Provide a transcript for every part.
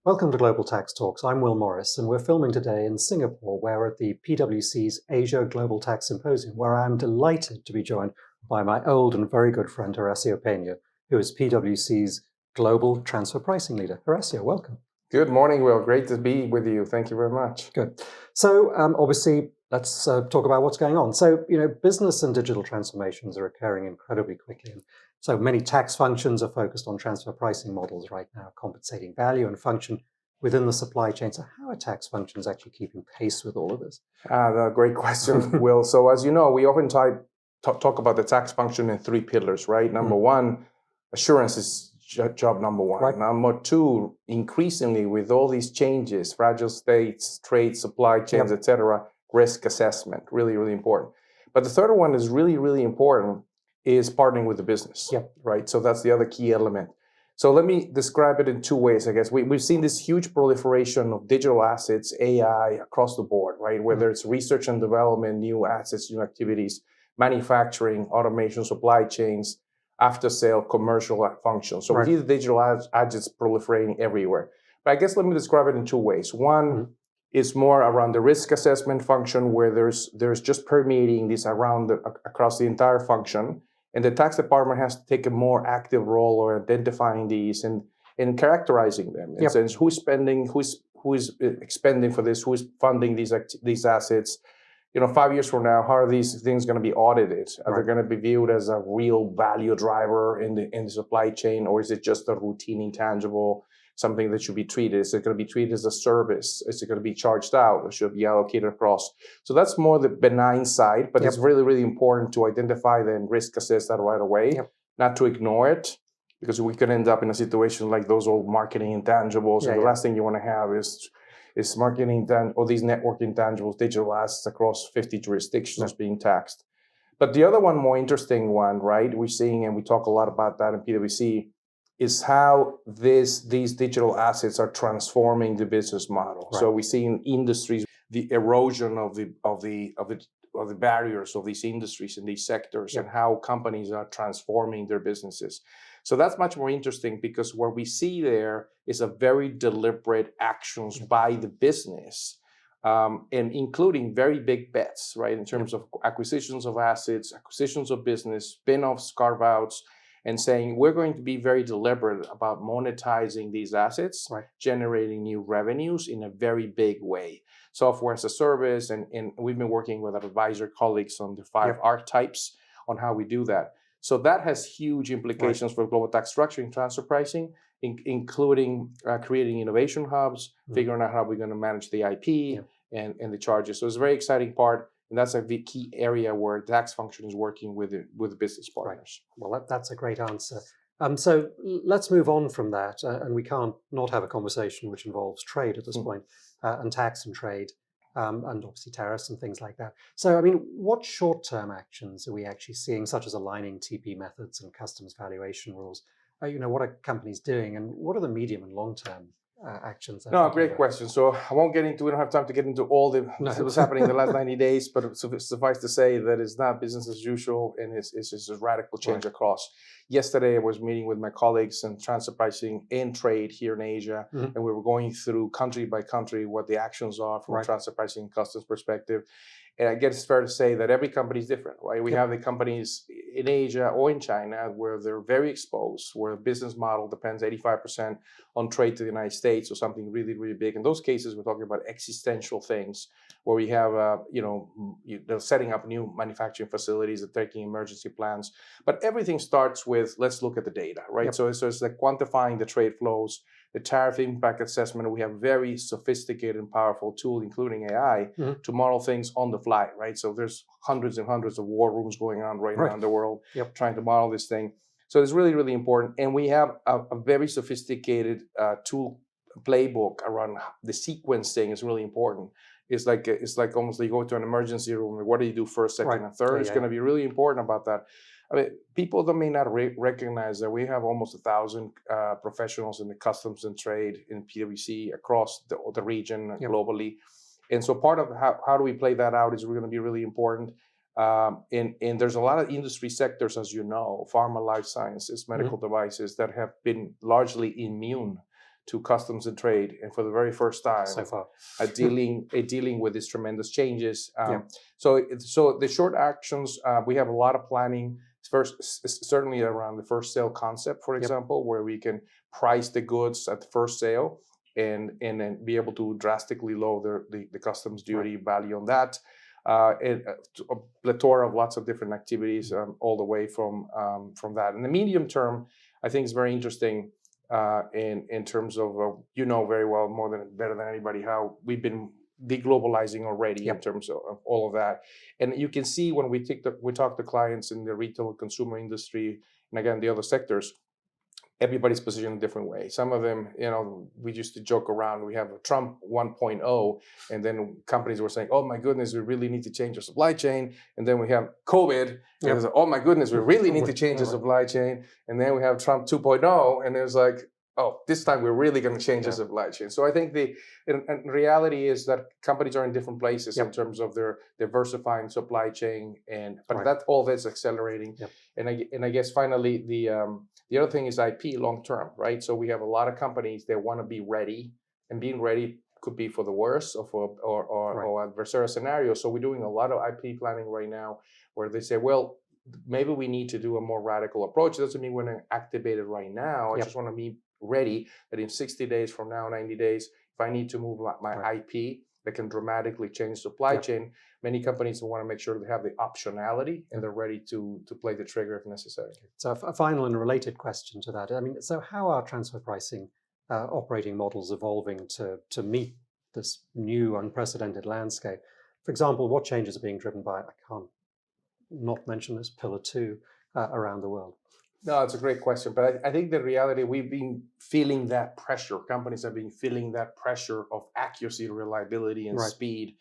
Welcome to Global Tax Talks. I'm Will Morris, and we're filming today in Singapore. We're at the PwC's Asia Global Tax Symposium, where I'm delighted to be joined by my old and very good friend, Horacio Peña, who is PwC's Global Transfer Pricing Leader. Horacio, welcome. Good morning, Will. Great to be with you. Thank you very much. Good. So obviously, let's talk about what's going on. So, business and digital transformations are occurring incredibly quickly. And so many tax functions are focused on transfer pricing models right now, compensating value and function within the supply chain. So how are tax functions actually keeping pace with all of this? Great question, Will. So as you know, we often talk about the tax function in three pillars, right? Number one, assurance is job number one. Right. Number two, increasingly with all these changes, fragile states, trade, supply chains, etc., risk assessment, really, really important. But the third one is really, really important, is partnering with the business, right? So that's the other key element. So let me describe it in two ways, I guess. We've seen this huge proliferation of digital assets, AI, across the board, right? Whether it's research and development, new assets, new activities, manufacturing, automation, supply chains, after-sale, commercial functions. So we see the digital assets proliferating everywhere. But I guess let me describe it in two ways. One is more around the risk assessment function, where there's just permeating this around across the entire function. And the tax department has to take a more active role or identifying these and characterizing them. And so who's spending, who's expending for this, who's funding these assets. 5 years from now, how are these things going to be audited? Are they going to be viewed as a real value driver in the supply chain, or is it just a routine intangible, something that should be treated? Is it going to be treated as a service? Is it going to be charged out, or should it be allocated across? So that's more the benign side, but it's really, really important to identify and risk assess that right away, not to ignore it, because we could end up in a situation like those old marketing intangibles. And the last thing you want to have is marketing or these network intangibles, digital assets across 50 jurisdictions being taxed. But the other one, more interesting one, right, we're seeing, and we talk a lot about that in PwC, is how these digital assets are transforming the business model. So we see in industries the erosion of the barriers of these industries and these sectors, and how companies are transforming their businesses. So that's much more interesting, because what we see there is a very deliberate actions by the business, and including very big bets, right, in terms of acquisitions of assets, acquisitions of business, spin-offs, carve-outs, and saying we're going to be very deliberate about monetizing these assets, generating new revenues in a very big way. Software as a service, and we've been working with our advisor colleagues on the 5 archetypes on how we do that. So that has huge implications for global tax structuring, transfer pricing, including creating innovation hubs, figuring out how we're going to manage the IP and the charges. So it's a very exciting part. And that's a big key area where the tax function is working with business partners. Well, that's a great answer. So let's move on from that. And we can't not have a conversation which involves trade at this point, and tax and trade, and obviously tariffs and things like that. So, what short-term actions are we actually seeing, such as aligning TP methods and customs valuation rules? What are companies doing, and what are the medium and long-term actions? No, great question. So I won't get into, we don't have time to get into all what's happening in the last 90 days, but suffice to say that it's not business as usual, and it's just a radical change across. Yesterday, I was meeting with my colleagues in transfer pricing and trade here in Asia, and we were going through country by country what the actions are from a transfer pricing and customs perspective. And I guess it's fair to say that every company is different, right? We have the companies in Asia or in China where they're very exposed, where the business model depends 85% on trade to the United States or something really, really big. In those cases, we're talking about existential things where we have, they're setting up new manufacturing facilities, they're taking emergency plans. But everything starts with, let's look at the data, right? So it's like quantifying the trade flows, the tariff impact assessment. We have very sophisticated and powerful tool, including AI, to model things on the fly, right? So there's hundreds and hundreds of war rooms going on right now in the world trying to model this thing. So it's really, really important. And we have a very sophisticated tool playbook around the sequencing is really important. It's like almost like you go to an emergency room. What do you do first, second, and third? It's going to be really important about that. People that may not recognize that we have almost 1,000 professionals in the customs and trade in PwC across the region globally. And so part of how do we play that out is going to be really important. And there's a lot of industry sectors, as you know, pharma, life sciences, medical devices, that have been largely immune to customs and trade, and for the very first time, so far, dealing with these tremendous changes. Yeah. So the short actions, we have a lot of planning. First, certainly around the first sale concept, for example, where we can price the goods at the first sale and then be able to drastically lower the customs duty value on that. A plethora of lots of different activities all the way from that. In the medium term, I think it's very interesting in terms of you know very well better than anybody how we've been deglobalizing already in terms of all of that. And you can see when we talk to clients in the retail and consumer industry, and again the other sectors, everybody's positioned a different way. Some of them, you know, we used to joke around, we have a Trump 1.0, and then companies were saying, oh my goodness, we really need to change our supply chain. And then we have COVID, and it's like, oh my goodness, we really need to change the supply chain. And then we have Trump 2.0, and it's like, oh, this time we're really going to change the supply chain. So I think in reality is that companies are in different places in terms of their diversifying supply chain, but that all that's accelerating. And I guess finally the other thing is IP long term, right? So we have a lot of companies that want to be ready, and being ready could be for the worst or adversarial scenario. So we're doing a lot of IP planning right now, where they say, well, maybe we need to do a more radical approach. It doesn't mean we're going to activate it right now. I just want to be ready that in 60 days from now, 90 days, if I need to move my IP that can dramatically change supply chain, many companies want to make sure they have the optionality and they're ready to play the trigger if necessary. So a final and related question to that. I mean, so how are transfer pricing operating models evolving to meet this new unprecedented landscape? For example, what changes are being driven by, I can't not mention this, Pillar 2 around the world? No, it's a great question. But I think the reality, we've been feeling that pressure. Companies have been feeling that pressure of accuracy, reliability, and speed.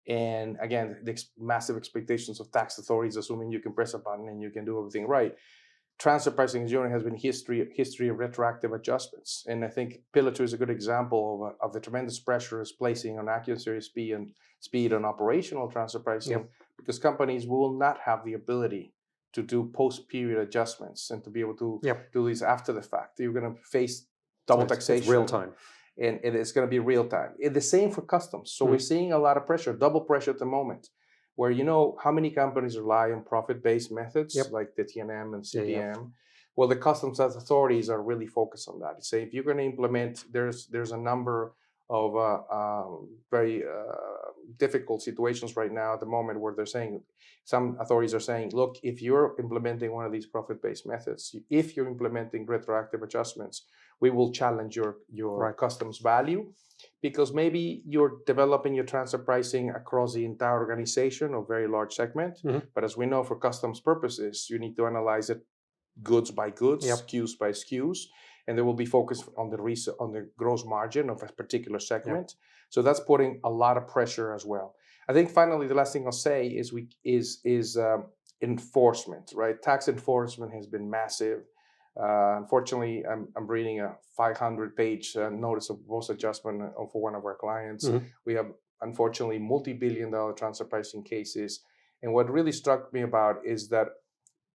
And again, the massive expectations of tax authorities, assuming you can press a button and you can do everything right. Transfer pricing in general has been history of retroactive adjustments. And I think Pillar 2 is a good example of the tremendous pressure it's placing on accuracy, speed on operational transfer pricing, because companies will not have the ability to do post-period adjustments and to be able to do these after the fact. You're going to face double taxation. It's real time. And it's going to be real time. It's the same for customs. So we're seeing a lot of pressure, double pressure at the moment, where you know how many companies rely on profit-based methods like the TNM and CPM. Well, the customs authorities are really focused on that. Say if you're going to implement, there's a number of very difficult situations right now at the moment where they're saying, some authorities are saying, look, if you're implementing one of these profit-based methods, if you're implementing retroactive adjustments, we will challenge your customs value, because maybe you're developing your transfer pricing across the entire organization or very large segment. But as we know, for customs purposes, you need to analyze it goods by goods, SKUs by SKUs, and they will be focused on the gross margin of a particular segment. So that's putting a lot of pressure as well. I think finally, the last thing I'll say is enforcement, right? Tax enforcement has been massive. Unfortunately, I'm reading a 500-page notice of gross adjustment for one of our clients. We have, unfortunately, multi-billion-dollar transfer pricing cases. And what really struck me about is that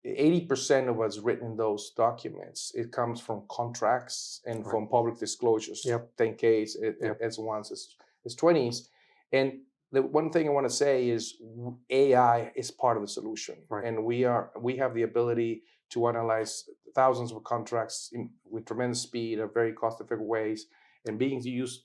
80% of what's written in those documents, it comes from contracts and from public disclosures, 10Ks, S1s, S20s. And the one thing I want to say is AI is part of the solution. And we have the ability to analyze thousands of contracts with tremendous speed, of very cost-effective ways, and being to use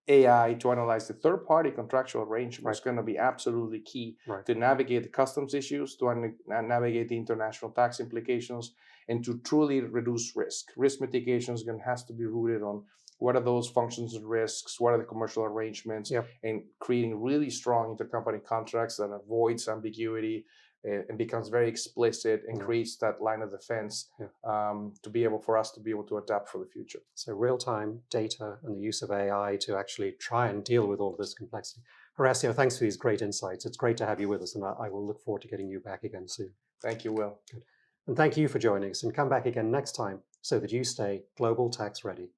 AI to analyze the third-party contractual arrangement is going to be absolutely key to navigate the customs issues, to navigate the international tax implications, and to truly reduce risk. Risk mitigation has to be rooted on what are those functions and risks, what are the commercial arrangements, and creating really strong intercompany contracts that avoids ambiguity and becomes very explicit and creates that line of defense for us to be able to adapt for the future. So real-time data and the use of AI to actually try and deal with all of this complexity. Horacio, thanks for these great insights. It's great to have you with us, and I will look forward to getting you back again soon. Thank you, Will. Good. And thank you for joining us, and come back again next time so that you stay global tax ready.